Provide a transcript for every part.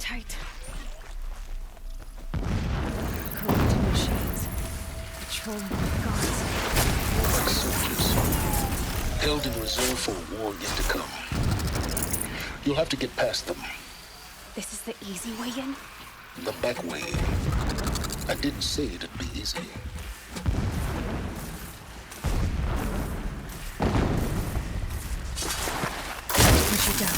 tight. Corrupted machines. Patrolled by gods. More like soldiers. Held in reserve for a war yet to come. You'll have to get past them. This is the easy way in? The back way. I didn't say it'd be easy. Push it down.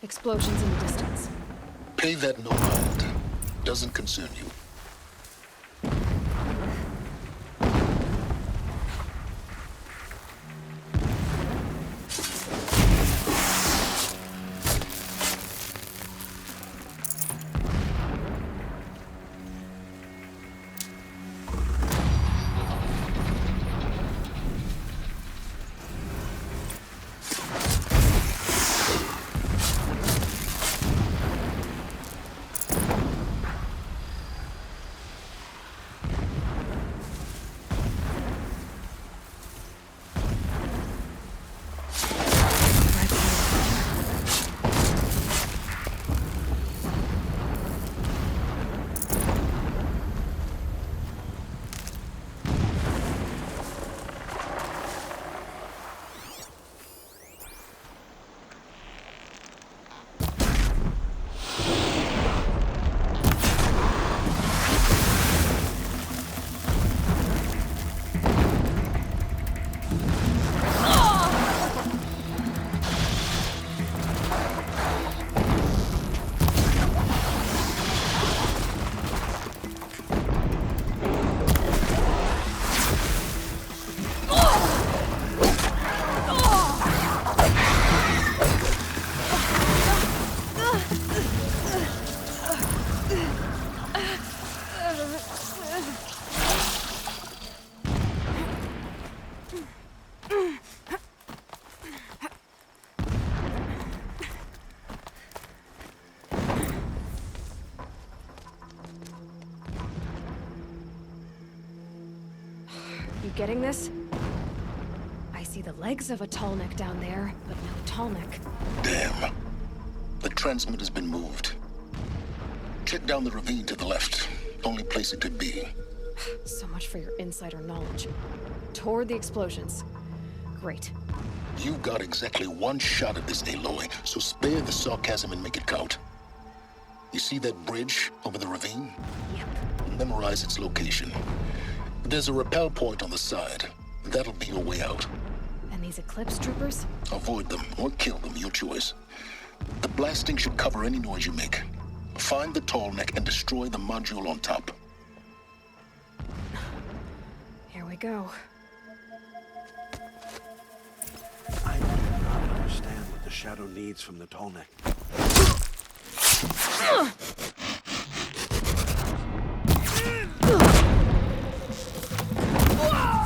Explosions in the distance. Pay that no mind. Doesn't concern you. You getting this? I see the legs of a tall neck down there, but no tall neck. Damn. The transmitter's been moved. Check down the ravine to the left. Only place it could be. So much for your insider knowledge. Toward the explosions. Great. You've got exactly one shot at this, Aloy, so spare the sarcasm and make it count. You see that bridge over the ravine? Yep. Memorize its location. There's a rappel point on the side. That'll be your way out. And these Eclipse troopers? Avoid them or kill them, your choice. The blasting should cover any noise you make. Find the tall neck and destroy the module on top. Here we go. I do not understand what the Shadow needs from the Tallneck.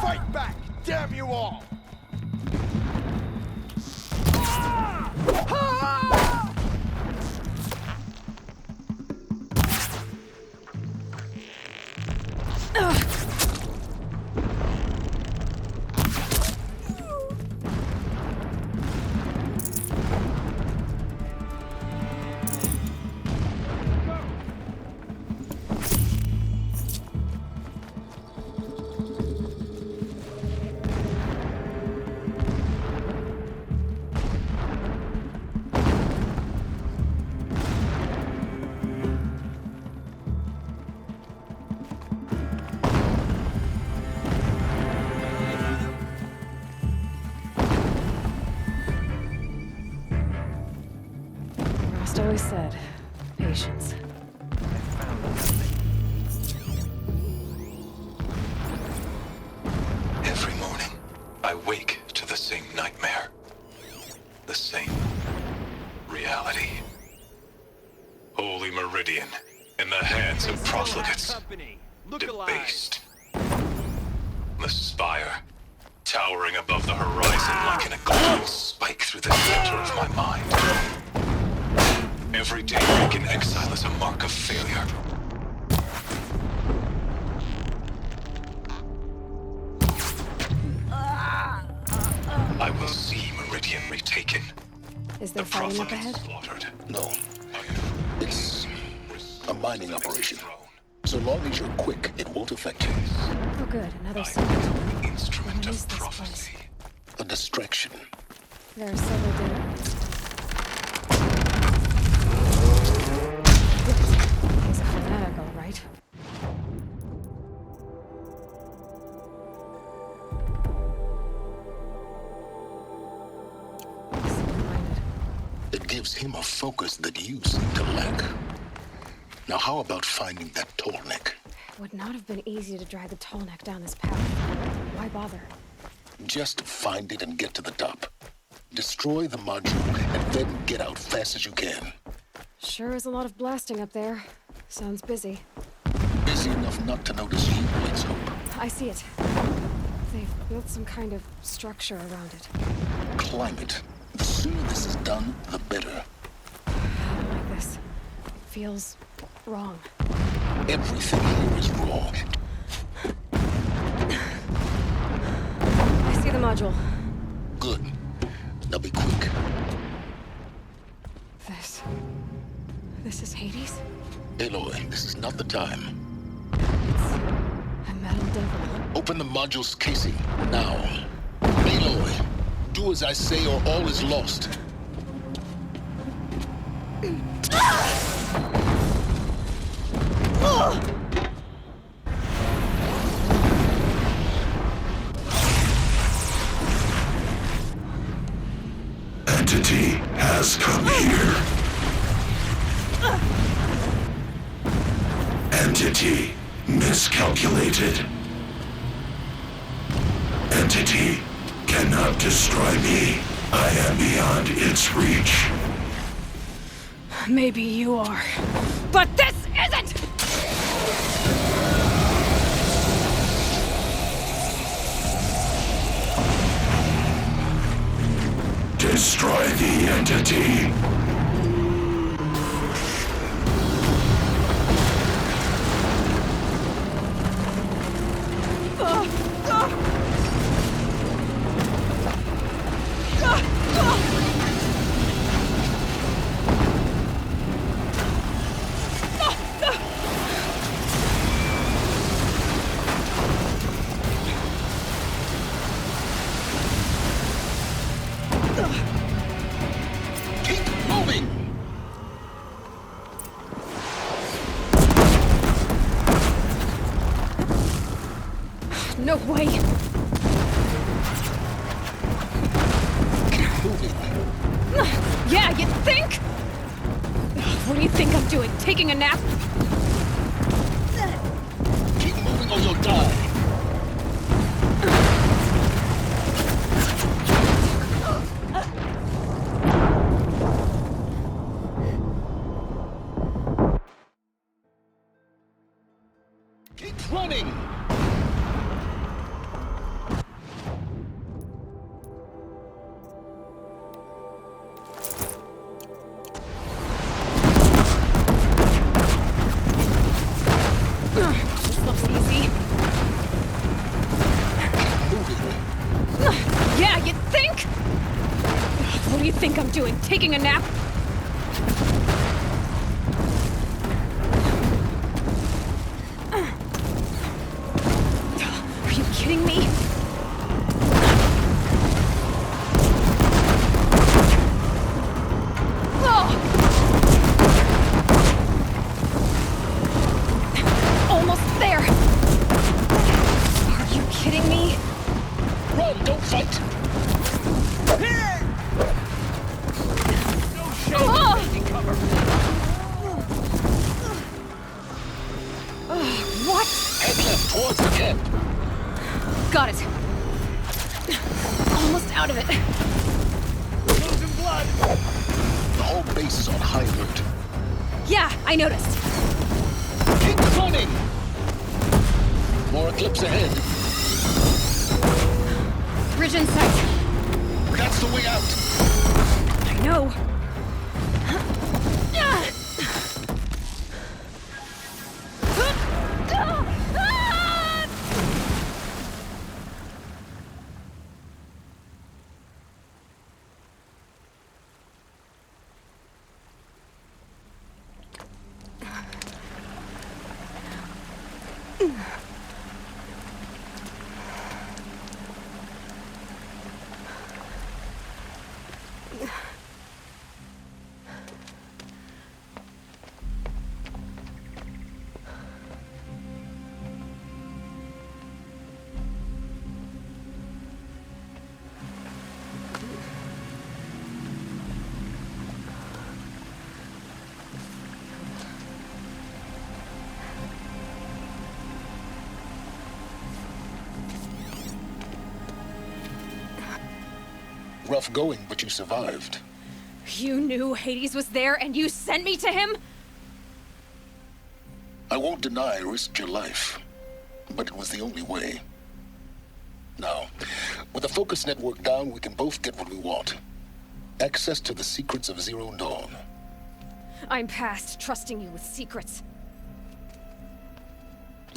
Fight back! Damn you all! Rost always said, patience. Every morning, I wake to the same nightmare. The same reality. Holy Meridian in the hands of profligates. Debased. The spire, towering above the horizon like an ecliptic spike through the center of my mind. Every day back in exile is a mark of failure. I will see Meridian retaken. Is The there fighting up profligates ahead? slaughtered. No. It's a mining operation. Throne. So long as you're quick, it won't affect you. Oh good, another I summit. am the instrument What is of this prophecy. A distraction. There are several data points. He's a fanatic, all right. Single-minded. It gives him a focus that you seem to lack. Now how about finding that tall neck? It would not have been easy to drag the tall neck down this path. Why bother? Just find it and get to the top. Destroy the module and then get out fast as you can. Sure is a lot of blasting up there. Sounds busy. Busy enough not to notice you, let's hope. I see it. They've built some kind of structure around it. Climate. The sooner this is done, the better. I don't like this. It feels wrong. Everything here is wrong. I see the module. Good. Now be quick. This is Hades? Aloy, this is not the time. It's a metal devil. Open the module's casing, now. Aloy, do as I say or all is lost. Entity has come here. Entity miscalculated. Entity cannot destroy me. I am beyond its reach. Maybe you are. But this isn't! Destroy the entity. No way! Keep moving. Yeah, you think? What do you think I'm doing? Taking a nap? Keep moving or you'll die. Keep running! This looks easy. Yeah, you think? What do you think I'm doing? Taking a nap? Are you kidding me? Almost there! Are you kidding me? Run, don't fight! What? Head left towards the camp. Got it. Almost out of it. Losing blood. The whole base is on high alert. Yeah, I noticed. Keep running! More eclipse ahead. Bridge in sight. That's the way out. I know. Rough going, but you survived. You knew Hades was there and you sent me to him? I won't deny I risked your life, but it was the only way. Now, with the focus network down, we can both get what we want. Access to the secrets of Zero Dawn. I'm past trusting you with secrets.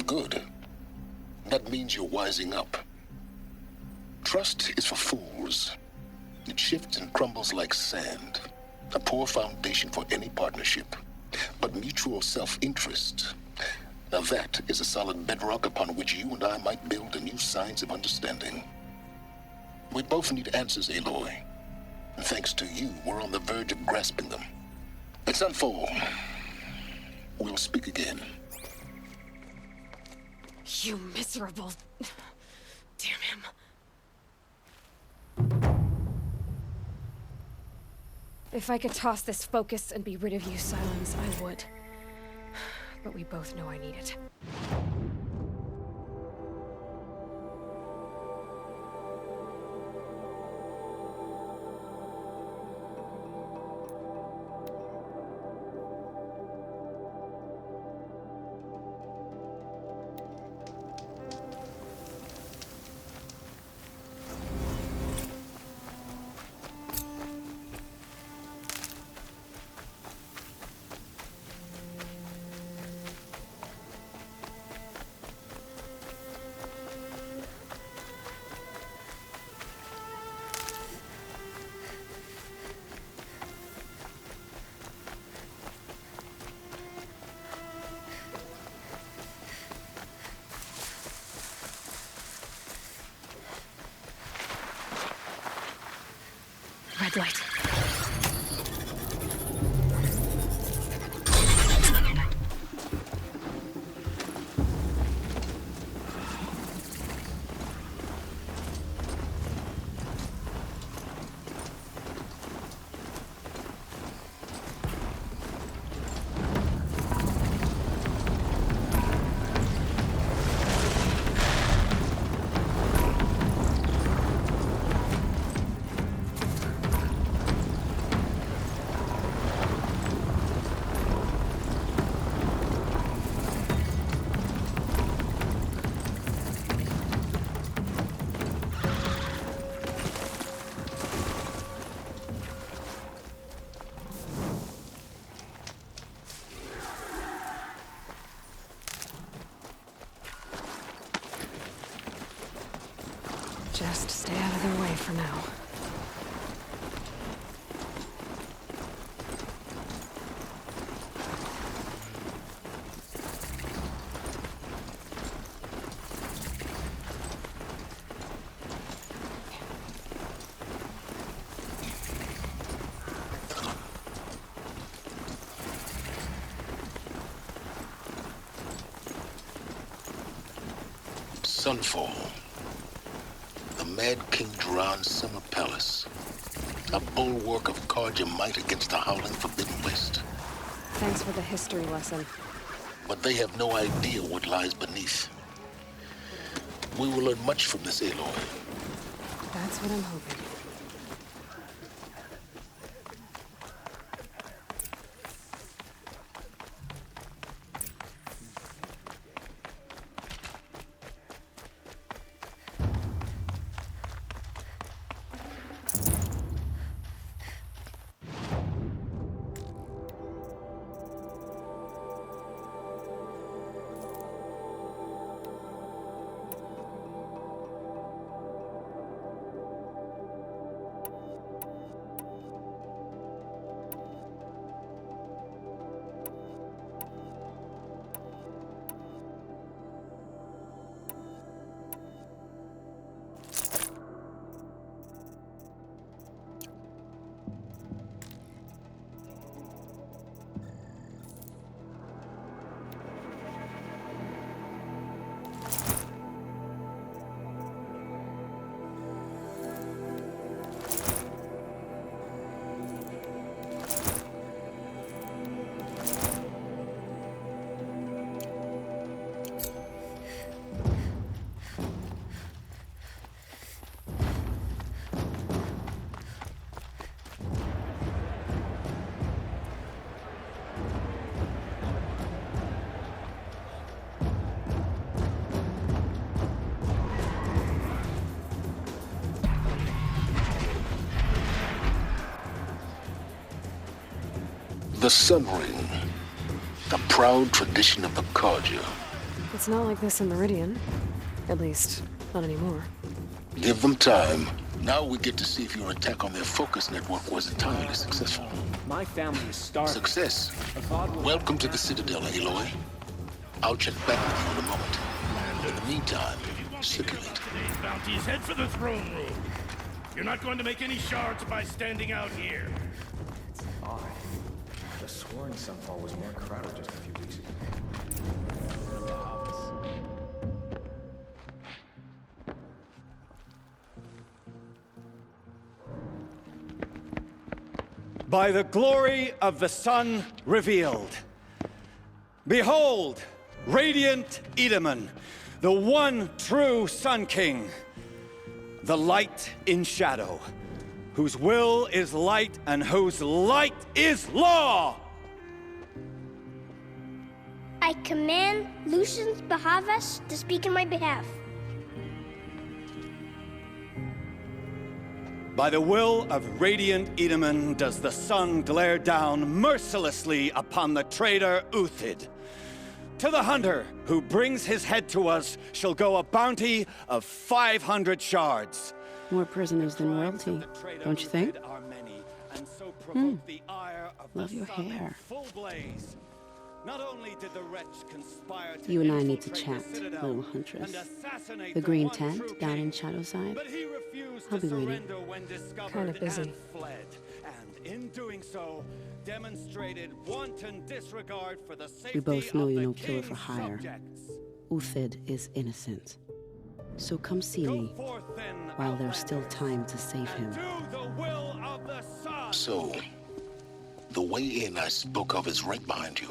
Good. That means you're wising up. Trust is for fools. It shifts and crumbles like sand. A poor foundation for any partnership. But mutual self-interest, now that is a solid bedrock upon which you and I might build a new science of understanding. We both need answers, Aloy. And thanks to you, we're on the verge of grasping them. Let's unfold. We'll speak again. You miserable... Damn him. If I could toss this focus and be rid of you, Silence, I would. But we both know I need it. Red light. Just stay out of their way for now. Sunfall. The Mad King Duran's summer palace. A bulwark of Karja might against the howling Forbidden West. Thanks for the history lesson. But they have no idea what lies beneath. We will learn much from this, Aloy. That's what I'm hoping. The Sun Ring. A proud tradition of the Karja. It's not like this in Meridian. At least, not anymore. Give them time. Now we get to see if your attack on their focus network was entirely successful. My family is starving. Success. Welcome to the Citadel, Aloy. I'll check back with you in a moment. In the meantime, circulate. Today's bounties, head for the throne room. You're not going to make any shards by standing out here. Odd. The sworn Sunfall was more crowded just a few weeks ago. By the glory of the sun revealed. Behold, radiant Edaman, the one true Sun King. The light in shadow, whose will is light and whose light is law! I command Lucius Bahavas to speak in my behalf. By the will of radiant Edaman does the sun glare down mercilessly upon the traitor Uthid. To the hunter who brings his head to us shall go a bounty of 500 shards. More prisoners than royalty, don't you think? Love your hair. Not only did the wretch conspire to You and I need to chat, little huntress. The green tent down in Shadowside. I'll be waiting. Kinda busy. And in doing so, demonstrated wanton disregard for the safety We both know of you're the no killer king's for hire. subjects. Uthid is innocent. So come see Go me forth then, while there's still time to save him. do the will of the sun. So, the way in I spoke of is right behind you.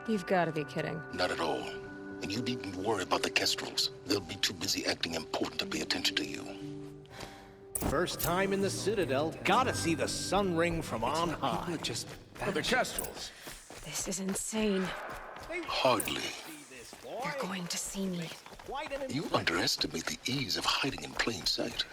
You've got to be kidding. Not at all. And you needn't worry about the Kestrels. They'll be too busy acting important to pay attention to you. First time in the Citadel, gotta see the sun ring from on high. Just The Kestrels. This is insane. Hardly. They're going to see me. You underestimate the ease of hiding in plain sight.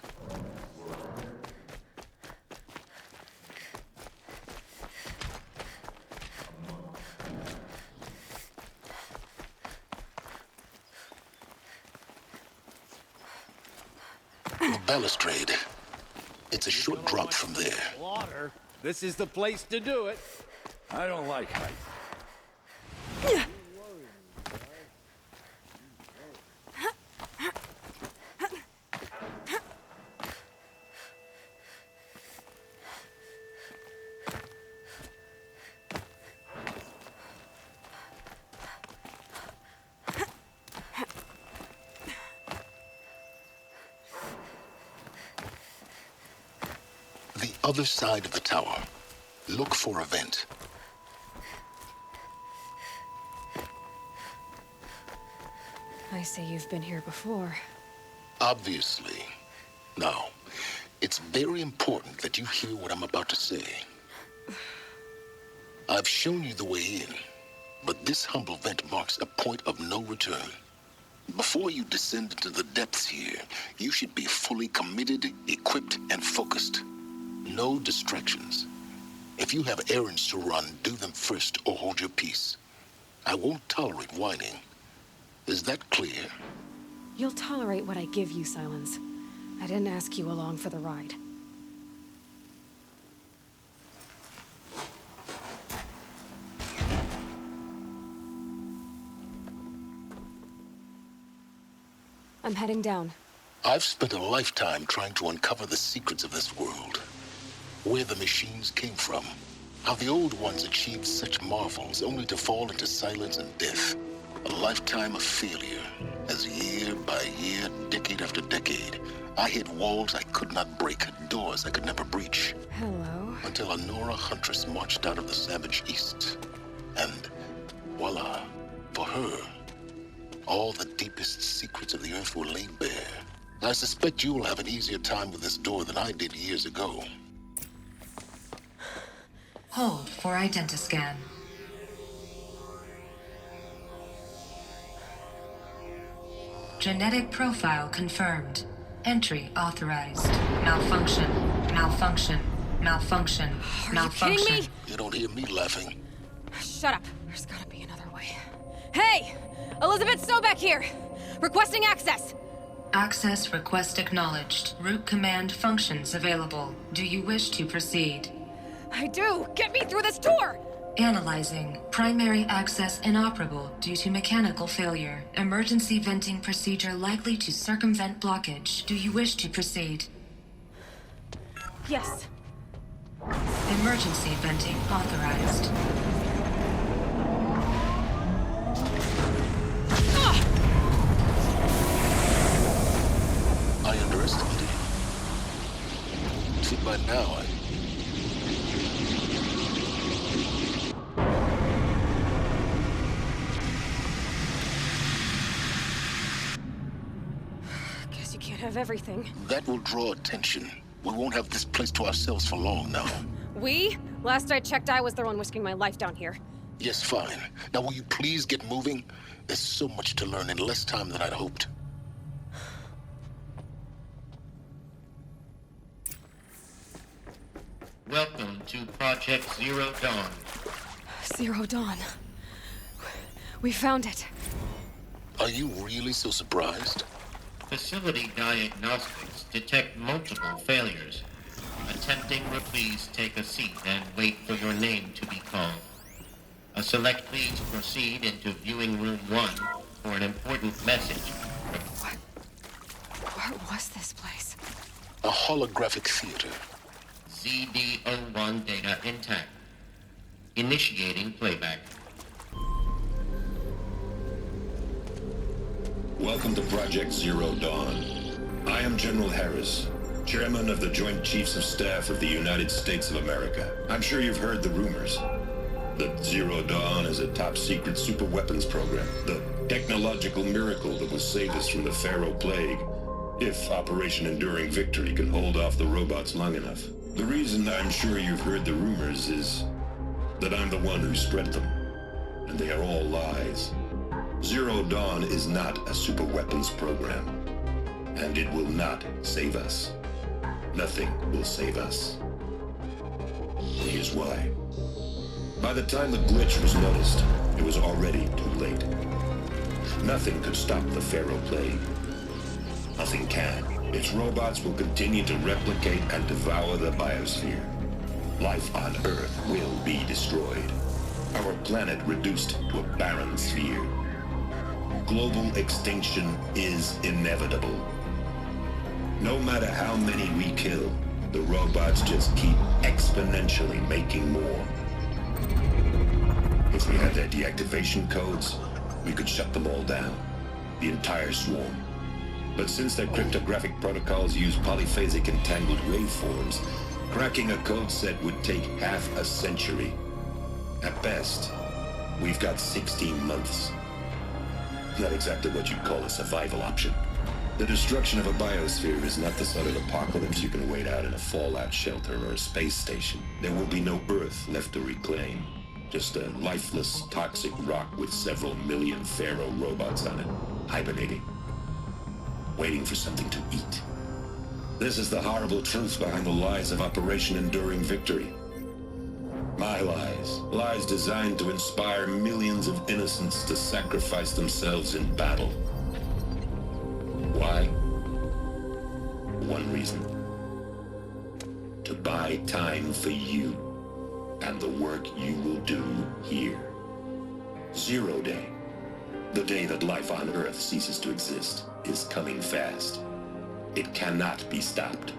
balustrade. It's a short drop from there. Water. This is the place to do it. I don't like height. The other side of the tower. Look for a vent. I say you've been here before. Obviously. Now, it's very important that you hear what I'm about to say. I've shown you the way in, but this humble vent marks a point of no return. Before you descend into the depths here, you should be fully committed, equipped, and focused. No distractions. If you have errands to run, do them first or hold your peace. I won't tolerate whining. Is that clear? You'll tolerate what I give you, Silence. I didn't ask you along for the ride. I'm heading down. I've spent a lifetime trying to uncover the secrets of this world. Where the machines came from. How the old ones achieved such marvels only to fall into silence and death. A lifetime of failure, as year by year, decade after decade, I hit walls I could not break, doors I could never breach. Hello. Until a Nora huntress marched out of the savage east. And voila, for her, all the deepest secrets of the earth were laid bare. I suspect you will have an easier time with this door than I did years ago. Hold for identiscan. Genetic profile confirmed. Entry authorized. Malfunction. Malfunction. Malfunction. Malfunction. Are you kidding me? You don't hear me laughing. Shut up. There's gotta be another way. Hey! Elizabeth Sobeck here! Requesting access! Access request acknowledged. Root command functions available. Do you wish to proceed? I do! Get me through this door! Analyzing. Primary access inoperable due to mechanical failure. Emergency venting procedure likely to circumvent blockage. Do you wish to proceed? Yes. Emergency venting authorized. I underestimated you. See, by now, Guess you can't have everything. That will draw attention. We won't have this place to ourselves for long now. We? Last I checked, I was the one risking my life down here. Yes, fine. Now will you please get moving? There's so much to learn in less time than I'd hoped. Welcome to Project Zero Dawn. Zero Dawn. We found it. Are you really so surprised? Facility diagnostics detect multiple failures. Attempting, please take a seat and wait for your name to be called. Select please proceed into viewing room 1 for an important message. What was this place? A holographic theater. ZD-01 data intact. Initiating playback. Welcome to Project Zero Dawn. I am General Harris, Chairman of the Joint Chiefs of Staff of the United States of America. I'm sure you've heard the rumors. That Zero Dawn is a top-secret super-weapons program. The technological miracle that will save us from the Pharaoh Plague, if Operation Enduring Victory can hold off the robots long enough. The reason I'm sure you've heard the rumors is that I'm the one who spread them. And they are all lies. Zero Dawn is not a super-weapons program. And it will not save us. Nothing will save us. Here's why. By the time the glitch was noticed, it was already too late. Nothing could stop the Pharaoh Plague. Nothing can. Its robots will continue to replicate and devour the biosphere. Life on Earth will be destroyed. Our planet reduced to a barren sphere. Global extinction is inevitable. No matter how many we kill, the robots just keep exponentially making more. If we had their deactivation codes, we could shut them all down. The entire swarm. But since their cryptographic protocols use polyphasic entangled waveforms, cracking a code set would take half a century. At best, we've got 16 months. Not exactly what you'd call a survival option. The destruction of a biosphere is not the sort of apocalypse you can wait out in a fallout shelter or a space station. There will be no Earth left to reclaim. Just a lifeless, toxic rock with several million Pharaoh robots on it, hibernating, waiting for something to eat. This is the horrible truth behind the lies of Operation Enduring Victory. My lies. Lies designed to inspire millions of innocents to sacrifice themselves in battle. Why? One reason. To buy time for you and the work you will do here. 0 Day, the day that life on Earth ceases to exist, is coming fast. It cannot be stopped.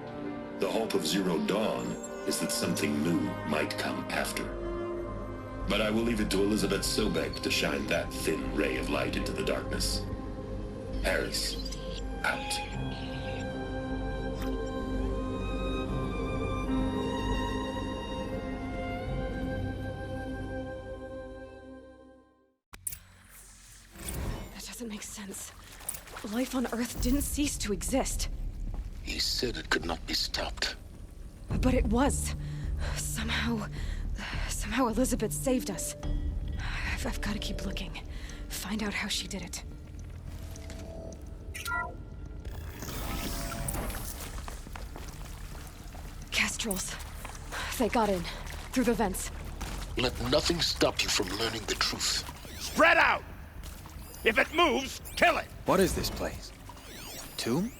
The hope of Zero Dawn is that something new might come after. But I will leave it to Elizabeth Sobek to shine that thin ray of light into the darkness. Harris, out. That doesn't make sense. Life on Earth didn't cease to exist. He said it could not be stopped. But it was. Somehow Elizabeth saved us. I've got to keep looking. Find out how she did it. Kestrels. They got in. Through the vents. Let nothing stop you from learning the truth. Spread out! If it moves, kill it! What is this place? Tomb?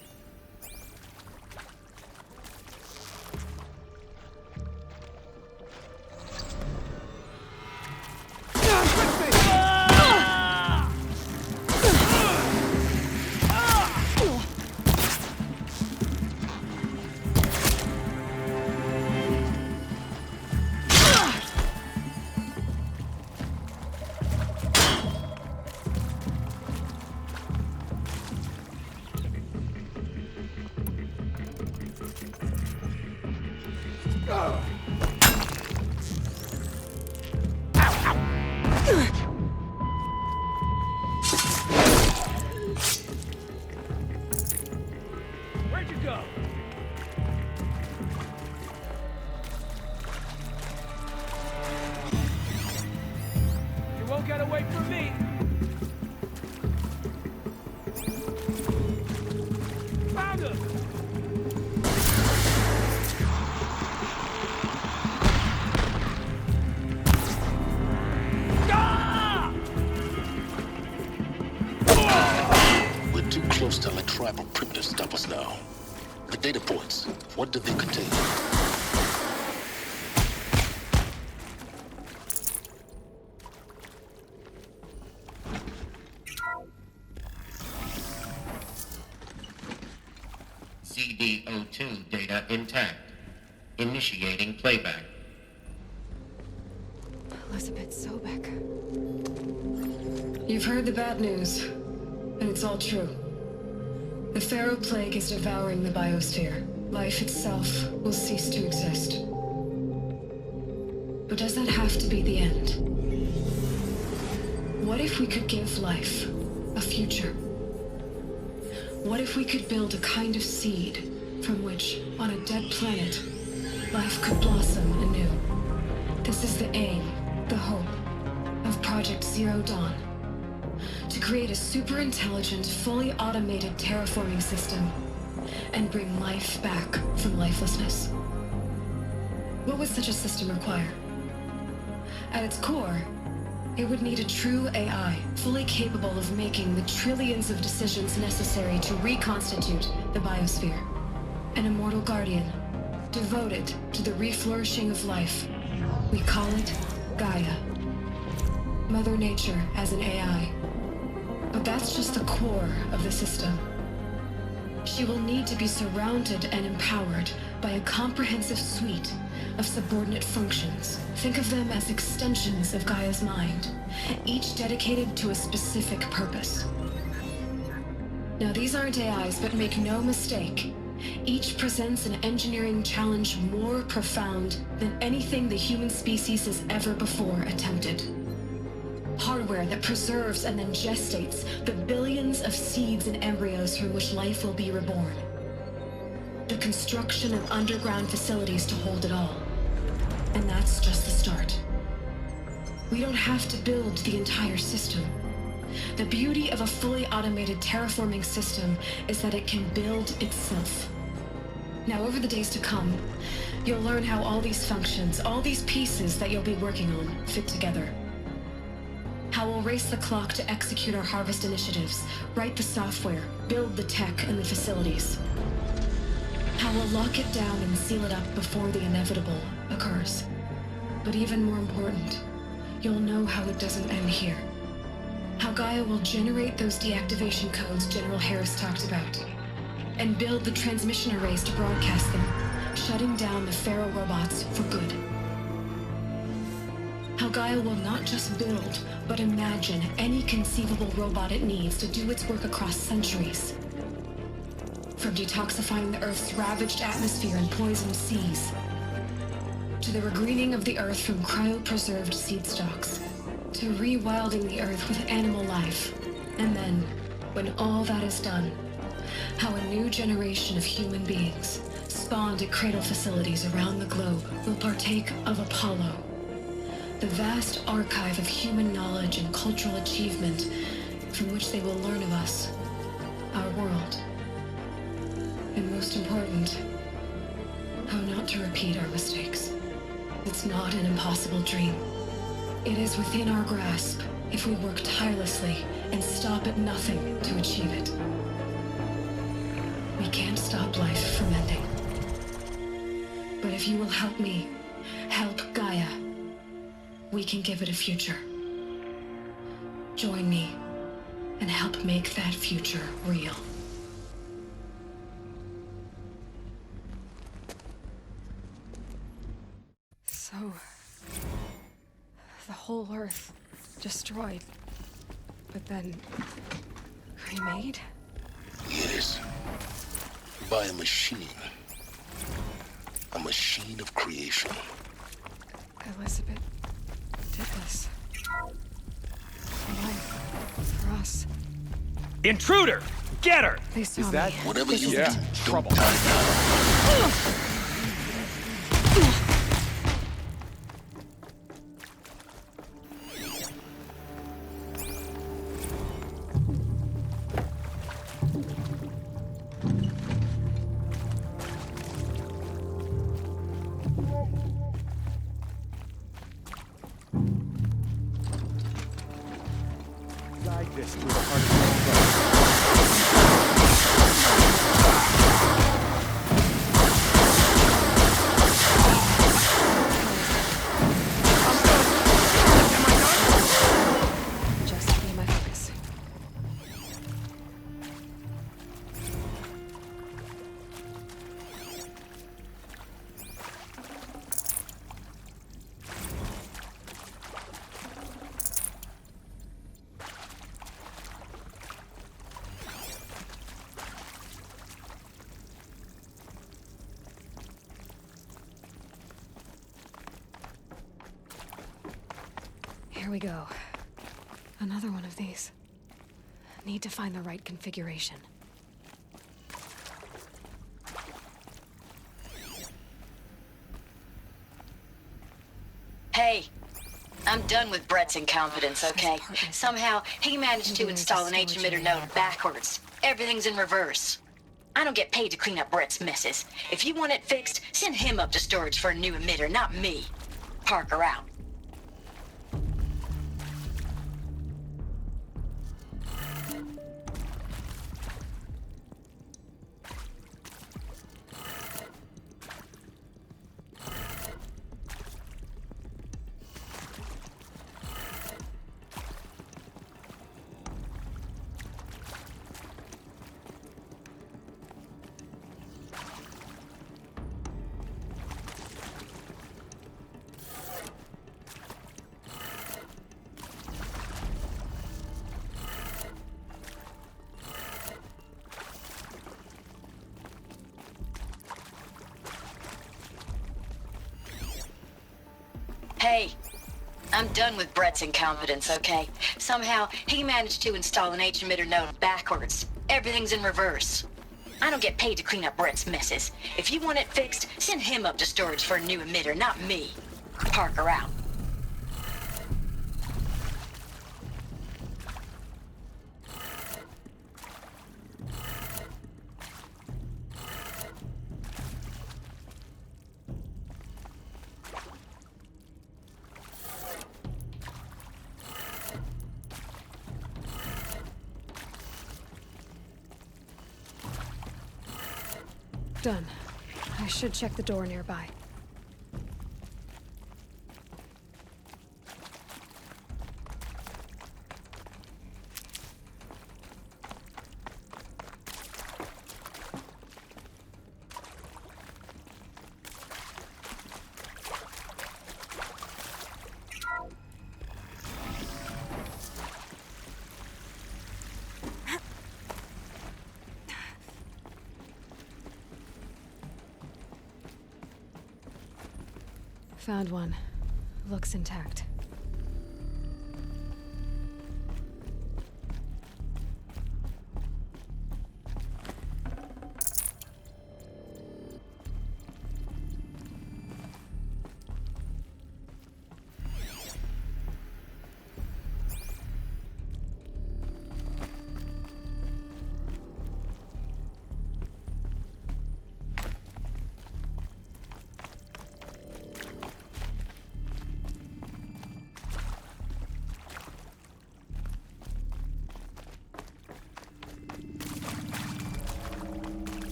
Where'd you go? You won't get away from me. Found him! We're too close to let tribal primitives stop us now. The data points, what do they contain? CD02 data intact. Initiating playback. Elizabeth Sobek. You've heard the bad news, and it's all true. The Pharaoh Plague is devouring the biosphere. Life itself will cease to exist. But does that have to be the end? What if we could give life a future? What if we could build a kind of seed from which, on a dead planet, life could blossom anew? This is the aim, the hope, of Project Zero Dawn. To create a super-intelligent, fully automated terraforming system and bring life back from lifelessness. What would such a system require? At its core, It would need a true AI, fully capable of making the trillions of decisions necessary to reconstitute the biosphere. An immortal guardian, devoted to the reflourishing of life. We call it Gaia. Mother Nature as an AI. But that's just the core of the system. She will need to be surrounded and empowered by a comprehensive suite of subordinate functions. Think of them as extensions of Gaia's mind, each dedicated to a specific purpose. Now, these aren't AIs, but make no mistake, each presents an engineering challenge more profound than anything the human species has ever before attempted. Hardware that preserves and then gestates the billions of seeds and embryos from which life will be reborn. The construction of underground facilities to hold it all. And that's just the start. We don't have to build the entire system. The beauty of a fully automated terraforming system is that it can build itself. Now, over the days to come, you'll learn how all these functions, all these pieces that you'll be working on, fit together. How we'll race the clock to execute our harvest initiatives, write the software, build the tech and the facilities. How we'll lock it down and seal it up before the inevitable occurs. But even more important, you'll know how it doesn't end here. How Gaia will generate those deactivation codes General Harris talked about, and build the transmission arrays to broadcast them, shutting down the Pharaoh robots for good. How Gaia will not just build, but imagine any conceivable robot it needs to do its work across centuries. From detoxifying the Earth's ravaged atmosphere and poisoned seas, to the regreening of the Earth from cryopreserved seed stalks, to rewilding the Earth with animal life. And then, when all that is done, how a new generation of human beings, spawned at cradle facilities around the globe, will partake of Apollo, the vast archive of human knowledge and cultural achievement from which they will learn of us, our world. And most important, how not to repeat our mistakes. It's not an impossible dream. It is within our grasp if we work tirelessly and stop at nothing to achieve it. We can't stop life from ending. But if you will help me, help Gaia, we can give it a future. Join me and help make that future real. So, the whole Earth destroyed, but then remade? Yes. By a machine. A machine of creation. Elizabeth did this. For life. For us. Intruder! Get her! They saw Is that me. whatever This you is do? Trouble. Don't die now. Guide this through the heart of Just be my focus. Here we go. Another one of these. Need to find the right configuration. Hey, I'm done with Brett's incompetence, okay? Somehow, he managed to install an H-emitter node backwards. Everything's in reverse. I don't get paid to clean up Brett's messes. If you want it fixed, send him up to storage for a new emitter, not me. Parker out. Hey, I'm done with Brett's incompetence, okay? Somehow, he managed to install an H-emitter node backwards. Everything's in reverse. I don't get paid to clean up Brett's messes. If you want it fixed, send him up to storage for a new emitter, not me. Parker out. Done. I should check the door nearby. Found one. Looks intact.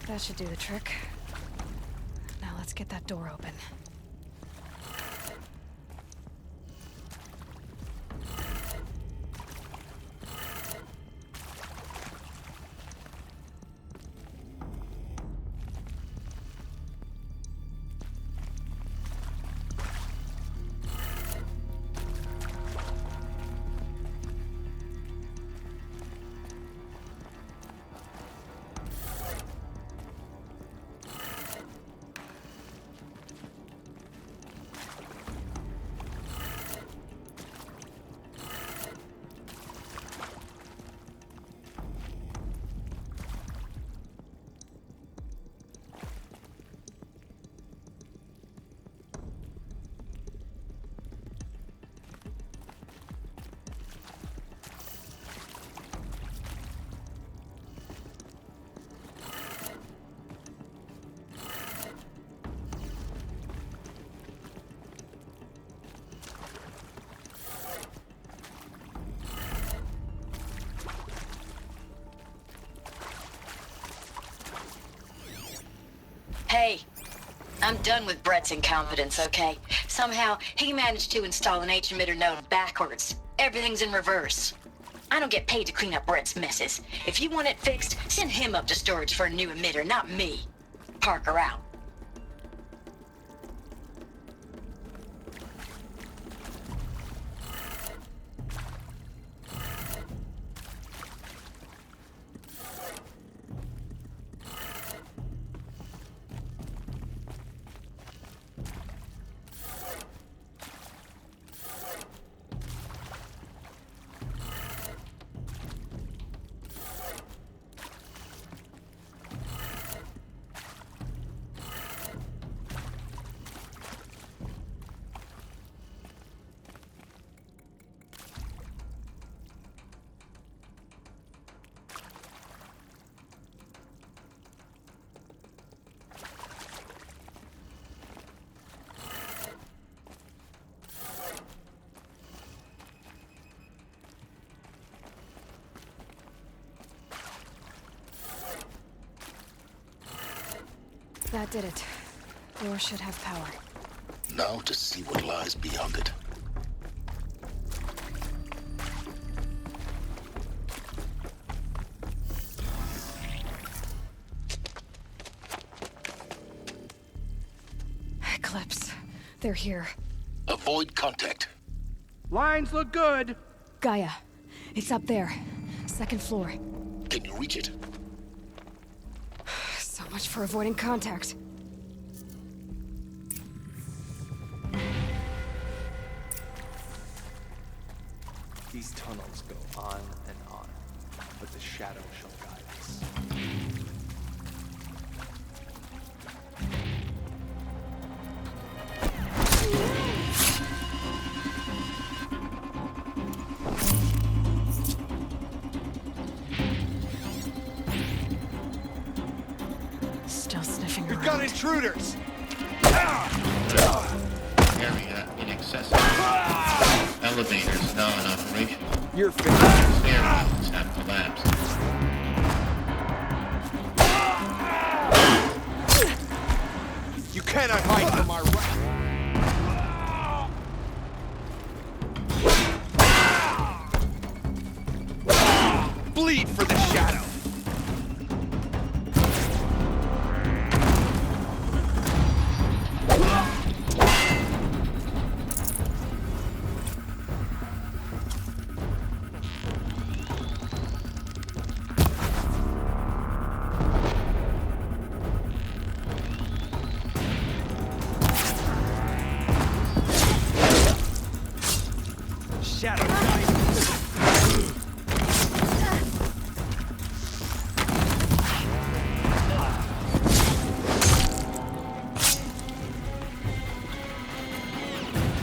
That should do the trick. Now let's get that door open. Hey, I'm done with Brett's incompetence, okay? Somehow, he managed to install an H-emitter node backwards. Everything's in reverse. I don't get paid to clean up Brett's messes. If you want it fixed, send him up to storage for a new emitter, not me. Parker out. That did it. door should have power. Now to see what lies beyond it. Eclipse. They're here. Avoid contact. Lines look good. Gaia. It's up there. Second floor. Can you reach it? So much for avoiding contact. These tunnels go on and on, but the shadow shall guide us. Still sniffing around. We've got intruders! Area inaccessible. Elevators now in operation. You're finished. Stairwells have collapsed. You cannot hide from our wrath. Bleed for the shadow. Shadow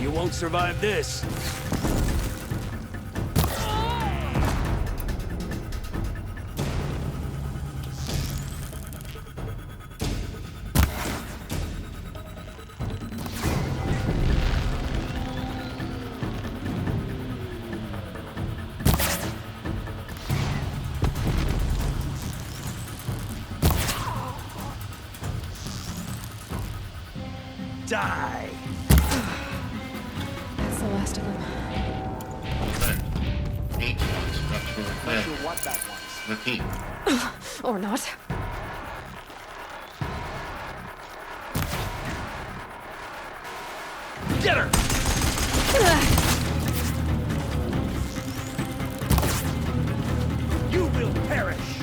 You won't survive this. Die! That's the last of them. H1 structural Not sure failure. what that was. Repeat. Or not. Get her! You will perish!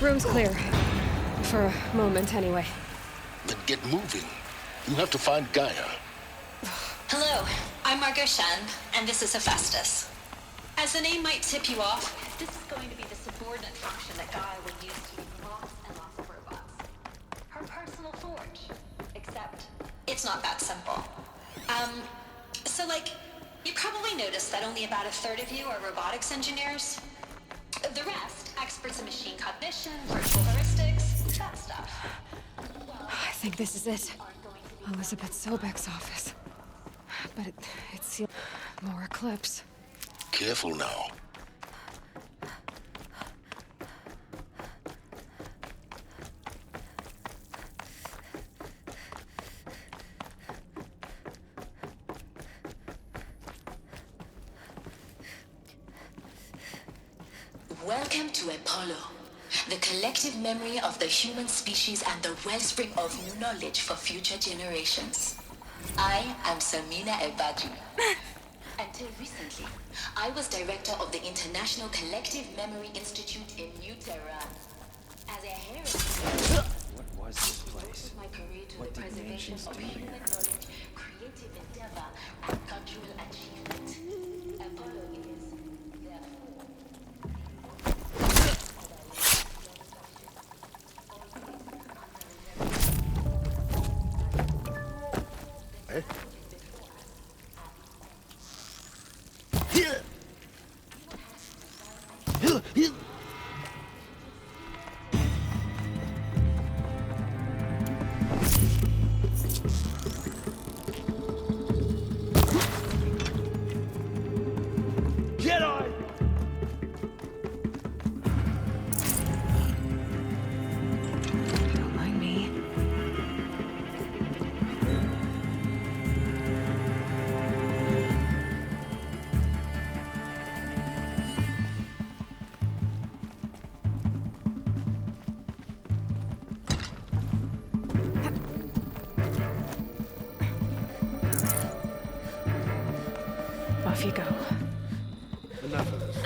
Room's clear. For a moment, anyway. Then get moving. You have to find Gaia. Hello, I'm Margot Shen, and this is Hephaestus. As the name might tip you off, this is going to be the subordinate function that Gaia would use to use lots and lots of robots. Her personal forge. Except, it's not that simple. So you probably noticed that only about a third of you are robotics engineers. The rest, experts in machine cognition, virtual heuristics, that stuff. I think this is it. Elizabeth Sobek's office. But it's sealed. More Eclipse. Careful now. Welcome to Apollo, the collective memory of the human species and the wellspring of knowledge for future generations. I am Samina Ebadu. Until recently, I was director of the International Collective Memory Institute in New Tehran. As a heritage, What was this place? my career to What the did the preservation ancients of do human here? knowledge, creative endeavor, and cultural achievement. Apollo is, therefore, Get on! Off you go. Enough of this.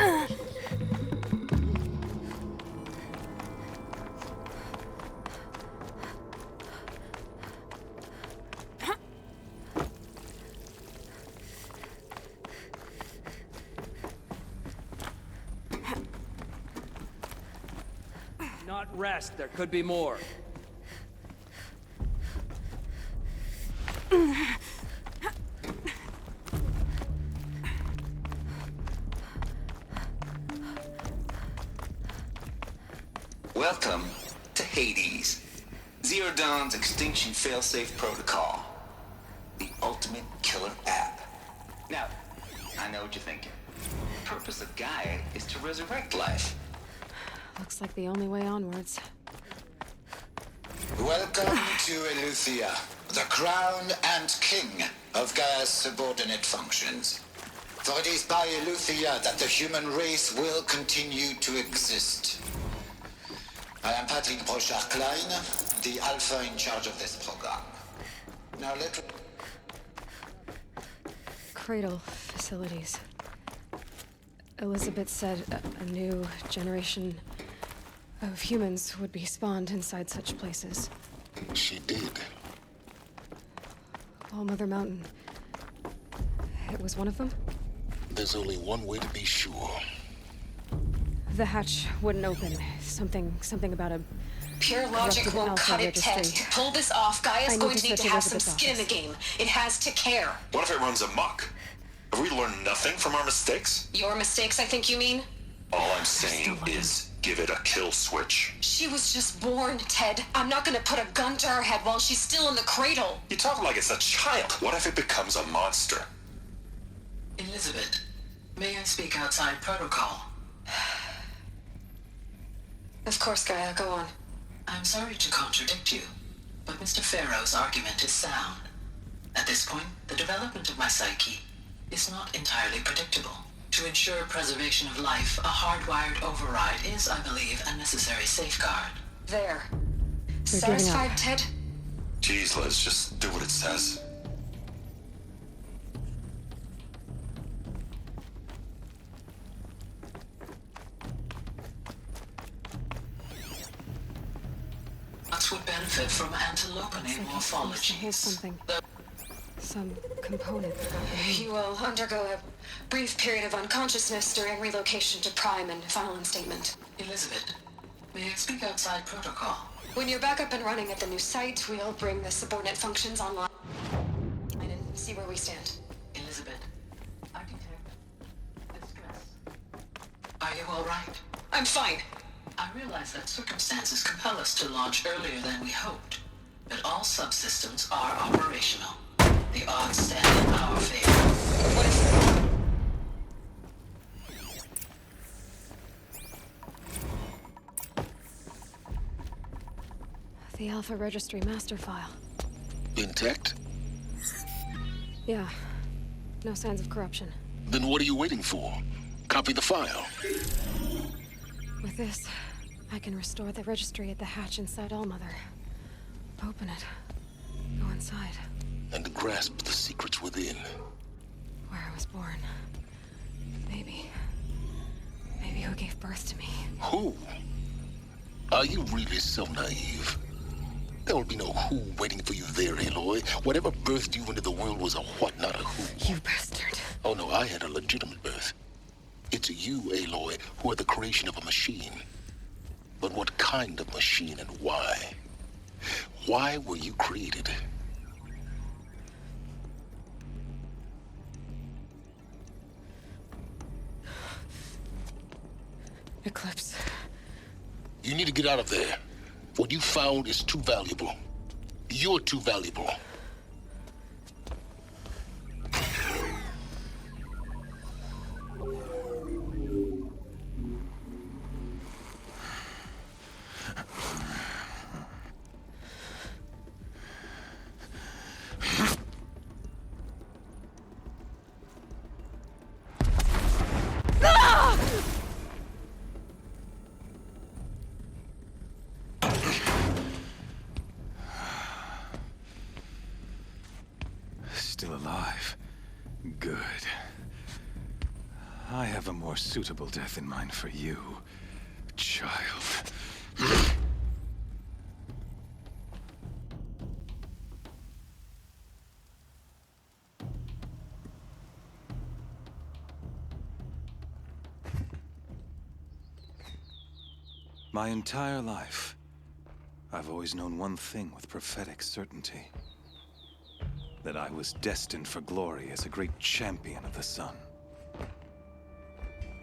Not rest. There could be more. Welcome to Hades, Zero Dawn's extinction failsafe protocol. The ultimate killer app. Now, I know what you're thinking. The purpose of Gaia is to resurrect life. Looks like the only way onwards. Welcome to Eleuthia, the crown and king of Gaia's subordinate functions. For it is by Eleuthia that the human race will continue to exist. I am Patrick Brochard-Klein, the Alpha in charge of this program. Now Cradle facilities. Elizabeth said a new generation of humans would be spawned inside such places. She did. All Mother Mountain. It was one of them? There's only one way to be sure. The hatch wouldn't open. Something about a... Pure logic corrupted won't alpha cut it, registry. Ted. To pull this off, Gaia's I going need to need to to have some Elizabeth's skin in the office. game. It has to care. What if it runs amok? Have we learned nothing from our mistakes? Your mistakes, I think you mean? All I'm saying is give it a kill switch. She was just born, Ted. I'm not gonna put a gun to her head while she's still in the cradle. You talk like it's a child. What if it becomes a monster? Elizabeth, may I speak outside protocol? Of course, Gaia, go on. I'm sorry to contradict you, but Mr. Farrow's argument is sound. At this point, the development of my psyche is not entirely predictable. To ensure preservation of life, a hardwired override is, I believe, a necessary safeguard. There. We're giving Satisfied, up. Ted? Jeez, Liz, just do what it says. Us would benefit from antilopinate morphology. Here's something. Some component. You will undergo a brief period of unconsciousness during relocation to Prime and final instatement. Elizabeth, may I speak outside protocol? When you're back up and running at the new site, we'll bring the subordinate functions online and see where we stand. Elizabeth, I detect distress. Are you all right? I'm fine. I realize that circumstances compel us to launch earlier than we hoped, but all subsystems are operational. The odds stand in our favor. What is... The Alpha Registry master file. Intact? Yeah. No signs of corruption. Then what are you waiting for? Copy the file. With this, I can restore the registry at the hatch inside Allmother. Open it. Go inside. And grasp the secrets within. Where I was born. Maybe who gave birth to me. Who? Are you really so naive? There will be no who waiting for you there, Aloy. Whatever birthed you into the world was a what, not a who. You bastard. Oh no, I had a legitimate birth. It's you, Aloy, who are the creation of a machine. But what kind of machine and why? Why were you created? Eclipse. You need to get out of there. What you found is too valuable. You're too valuable. Still alive. Good. I have a more suitable death in mind for you, child. My entire life, I've always known one thing with prophetic certainty. That I was destined for glory as a great champion of the sun.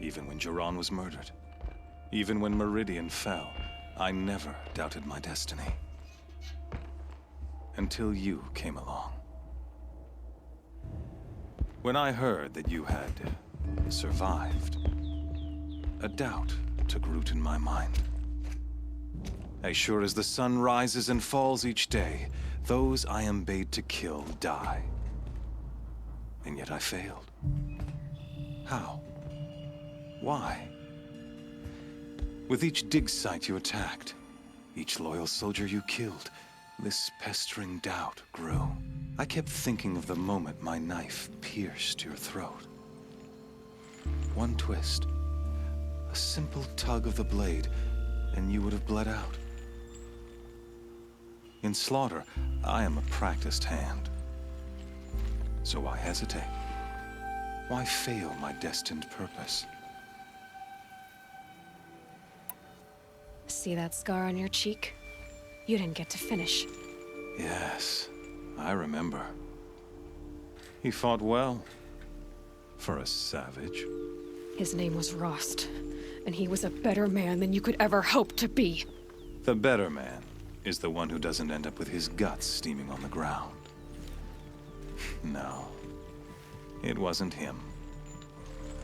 Even when Jiran was murdered, even when Meridian fell, I never doubted my destiny. Until you came along. When I heard that you had survived, a doubt took root in my mind. As sure as the sun rises and falls each day, those I am bade to kill die. And yet I failed. How? Why? With each dig site you attacked, each loyal soldier you killed, this pestering doubt grew. I kept thinking of the moment my knife pierced your throat. One twist, a simple tug of the blade, and you would have bled out. In slaughter, I am a practiced hand. So why hesitate? Why fail my destined purpose? See that scar on your cheek? You didn't get to finish. Yes, I remember. He fought well. For a savage. His name was Rost, and he was a better man than you could ever hope to be. The better man is the one who doesn't end up with his guts steaming on the ground. No, it wasn't him.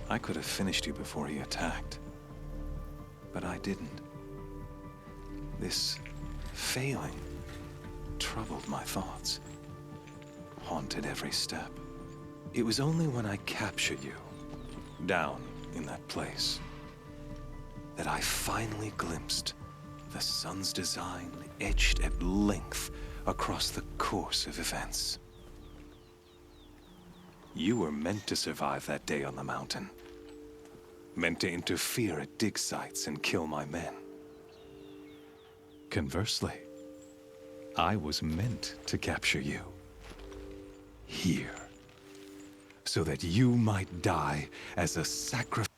I could have finished you before he attacked. But I didn't. This failing troubled my thoughts, haunted every step. It was only when I captured you, down in that place, that I finally glimpsed the sun's design etched at length across the course of events. You were meant to survive that day on the mountain. Meant to interfere at dig sites and kill my men. Conversely, I was meant to capture you. Here. So that you might die as a sacrifice.